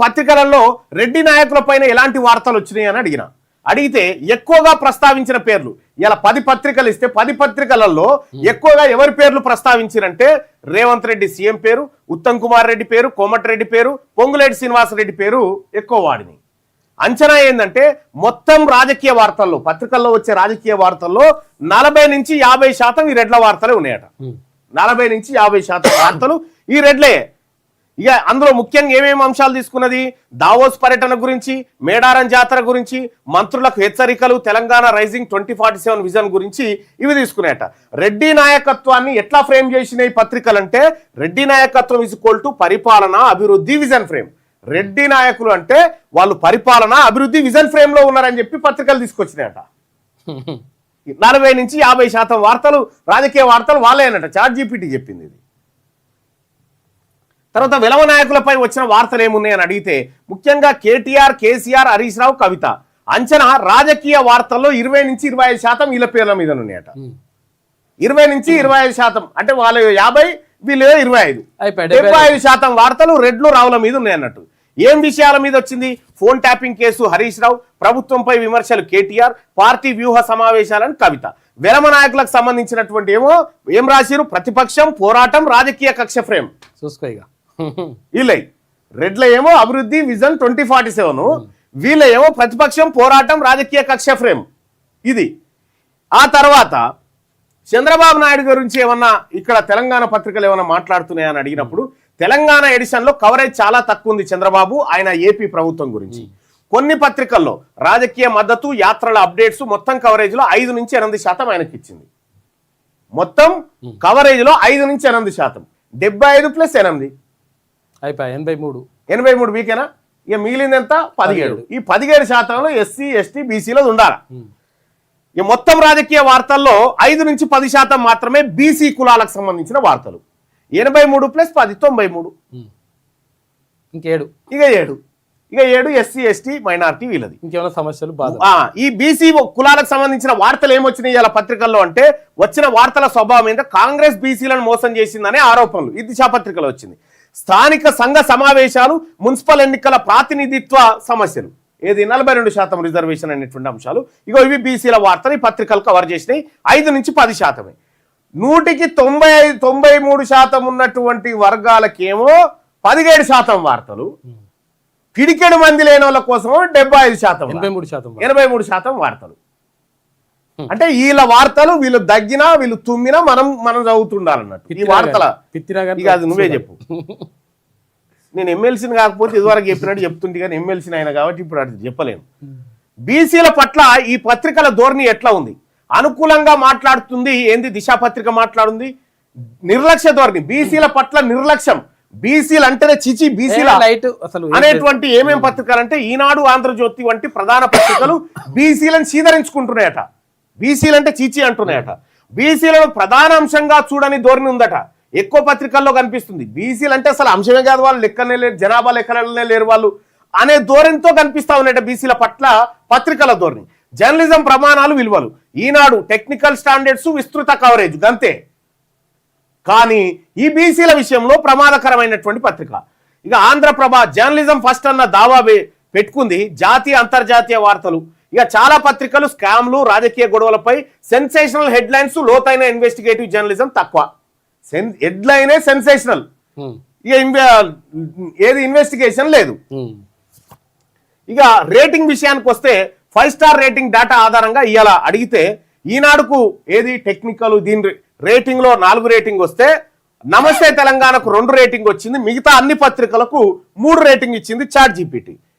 పత్రికలలో రెడ్డి నాయకులపైన ఎలాంటి వార్తలు వచ్చినాయి అని అడిగితే ఎక్కువగా ప్రస్తావించిన పేర్లు ఇలా 10 పత్రికలు ఇస్తే 10 పత్రికలలో ఎక్కువగా ఎవరి పేర్లు ప్రస్తావించారంటే రేవంత్ రెడ్డి సీఎం పేరు, ఉత్తమ్ కుమార్ రెడ్డి పేరు, కోమటిరెడ్డి పేరు, పొంగులేటి శ్రీనివాసరెడ్డి పేరు ఎక్కువ వాడిని. అంచనా ఏంటంటే మొత్తం రాజకీయ వార్తల్లో పత్రికల్లో వచ్చే రాజకీయ వార్తల్లో 40 నుంచి 50% ఈ రెడ్ల వార్తలే ఉన్నాయట. 40 నుంచి 50% వార్తలు ఈ రెడ్లే. ఇక అందులో ముఖ్యంగా ఏమేమి అంశాలు తీసుకున్నది, దావోస్ పర్యటన గురించి, మేడారం జాతర గురించి, మంత్రులకు హెచ్చరికలు, తెలంగాణ రైజింగ్ 2047 విజన్ గురించి ఇవి తీసుకునేట. రెడ్డి నాయకత్వాన్ని ఎట్లా ఫ్రేమ్ చేసినాయి పత్రికలు అంటే రెడ్డి నాయకత్వం = పరిపాలన అభివృద్ధి విజన్ ఫ్రేమ్. రెడ్డి నాయకులు అంటే వాళ్ళు పరిపాలన అభివృద్ధి విజన్ ఫ్రేమ్ లో ఉన్నారని చెప్పి పత్రికలు తీసుకొచ్చినాయట. 40 నుంచి 50% వార్తలు రాజకీయ వార్తలు వాళ్ళేనట. ChatGPT చెప్పింది ఇది. తర్వాత విలవ నాయకులపై వచ్చిన వార్తలు ఏమున్నాయని అడిగితే ముఖ్యంగా కేటీఆర్, కేసీఆర్, హరీష్ రావు, కవిత అంచనా రాజకీయ వార్తల్లో 20 నుంచి 25% వీళ్ళ పేర్ల మీద ఉన్నాయట. 20 నుంచి 25% అంటే వాళ్ళు 50, వీళ్ళు 25. 75% వార్తలు రెడ్లు రావుల మీద ఉన్నాయన్నట్టు. ఏం విషయాల మీద వచ్చింది? Phone tapping case Harish Rao, ప్రభుత్వంపై విమర్శలు కేటీఆర్, పార్టీ వ్యూహ సమావేశాలని కవిత. విలమ నాయకులకు సంబంధించినటువంటి ఏం రాసిరు? ప్రతిపక్షం, పోరాటం, రాజకీయ కక్ష ఫ్రేమ్ చూసుకో. వీళ్ళ రెడ్ల ఏమో అభివృద్ధి విజన్ 2047, వీళ్ళ ఏమో ప్రతిపక్షం, పోరాటం, రాజకీయ కక్ష ఫ్రేమ్ ఇది. ఆ తర్వాత చంద్రబాబు నాయుడు గురించి ఏమన్నా ఇక్కడ తెలంగాణ పత్రికలు ఏమన్నా మాట్లాడుతున్నాయని అడిగినప్పుడు తెలంగాణ ఎడిషన్ లో కవరేజ్ చాలా తక్కువ ఉంది చంద్రబాబు ఆయన ఏపీ ప్రభుత్వం గురించి. కొన్ని పత్రికల్లో రాజకీయ మద్దతు, యాత్రల అప్డేట్స్ మొత్తం కవరేజ్ లో 5 నుంచి 8% ఆయనకి ఇచ్చింది. మొత్తం కవరేజ్ లో 5 నుంచి 8%, 75 + 8 83 వీకేనా? ఇక మిగిలింది ఎంత? 17. ఈ 17%లో ఎస్సీ, ఎస్టీ, బీసీలో ఉండాలి. ఈ మొత్తం రాజకీయ వార్తల్లో 5 నుంచి 10% మాత్రమే బీసీ కులాలకు సంబంధించిన వార్తలు. 83 + 10 93. ఇక 7 ఎస్సీ, ఎస్టీ, మైనారిటీ వీళ్ళది. ఇంకేమైనా సమస్యలు ఈ బీసీ కులాలకు సంబంధించిన వార్తలు ఏమొచ్చినాయి ఇలా పత్రికల్లో అంటే వచ్చిన వార్తల స్వభావం ఏంటంటే కాంగ్రెస్ బీసీలను మోసం చేసిందనే ఆరోపణలు ఈ దిశా పత్రికలో వచ్చింది. స్థానిక సంఘ సమావేశాలు, మున్సిపల్ ఎన్నికల ప్రాతినిధిత్వ సమస్యలు, ఏది 42% రిజర్వేషన్ అనేటువంటి అంశాలు. ఇగో ఇవి బీసీల వార్తలు ఈ పత్రికలు కవర్ చేసినాయి. 5 నుంచి 10%. 100కి 93% ఉన్నటువంటి వర్గాలకేమో 17% వార్తలు, పిడికెడు మంది లేని వాళ్ళ కోసం 75%, 83% వార్తలు. అంటే వీళ్ళ వార్తలు వీళ్ళు దగ్గినా వీళ్ళు తుమ్మినా మనం చదువుతుండాలన్నట్టు ఈ వార్తల. ఇక అది నువ్వే చెప్పు. నేను ఎమ్మెల్సీని కాకపోతే ఇదివరకు చెప్పినట్టు చెప్తుంటే కానీ ఎమ్మెల్సీని అయినా కాబట్టి ఇప్పుడు అది చెప్పలేను. బీసీల పట్ల ఈ పత్రికల ధోరణి ఎట్లా ఉంది? అనుకూలంగా మాట్లాడుతుంది ఏంది? దిశా పత్రిక మాట్లాడుంది నిర్లక్ష్య ధోరణి, బీసీల పట్ల నిర్లక్ష్యం, బీసీలు అంటేనే చిచి బీసీల అనేటువంటి ఏమేం పత్రికలు అంటే ఈనాడు, ఆంధ్రజ్యోతి వంటి ప్రధాన పత్రికలు బీసీలను సీదరించుకుంటున్నాయట. బీసీలు అంటే చీచి అంటున్నాయట. బీసీలను ప్రధాన అంశంగా చూడని ధోరణి ఉందట. ఎక్కువ పత్రికల్లో కనిపిస్తుంది. బీసీలు అంటే అసలు అంశమే కాదు, వాళ్ళు లెక్కనే లేరు, జనాభా లెక్కలనే లేరు వాళ్ళు అనే ధోరణితో కనిపిస్తా ఉన్నాయట బీసీల పట్ల పత్రికల ధోరణి. జర్నలిజం ప్రమాణాలు, విలువలు, ఈనాడు టెక్నికల్ స్టాండర్డ్స్, విస్తృత కవరేజ్ గంతే. కానీ ఈ బీసీల విషయంలో ప్రమాదకరమైనటువంటి పత్రిక. ఇక ఆంధ్రప్రభ జర్నలిజం ఫస్ట్ అన్న దావా పెట్టుకుంది. జాతీయ, అంతర్జాతీయ వార్తలు. ఇక చాలా పత్రికలు స్కామ్లు, రాజకీయ గొడవలపై సెన్సేషనల్ హెడ్లైన్స్, లోతైన ఇన్వెస్టిగేటివ్ జర్నలిజం తక్కువ. హెడ్లైనే సెన్సేషనల్, ఇక ఏది ఇన్వెస్టిగేషన్ లేదు. ఇక రేటింగ్ విషయానికి వస్తే 5 స్టార్ రేటింగ్ డేటా ఆధారంగా ఇవాళ అడిగితే ఈనాడుకు ఏది టెక్నికల్ దీని రేటింగ్ లో 4 రేటింగ్ వస్తే నమస్తే తెలంగాణకు 2 రేటింగ్ వచ్చింది. మిగతా అన్ని పత్రికలకు 3 రేటింగ్ ఇచ్చింది ChatGPT.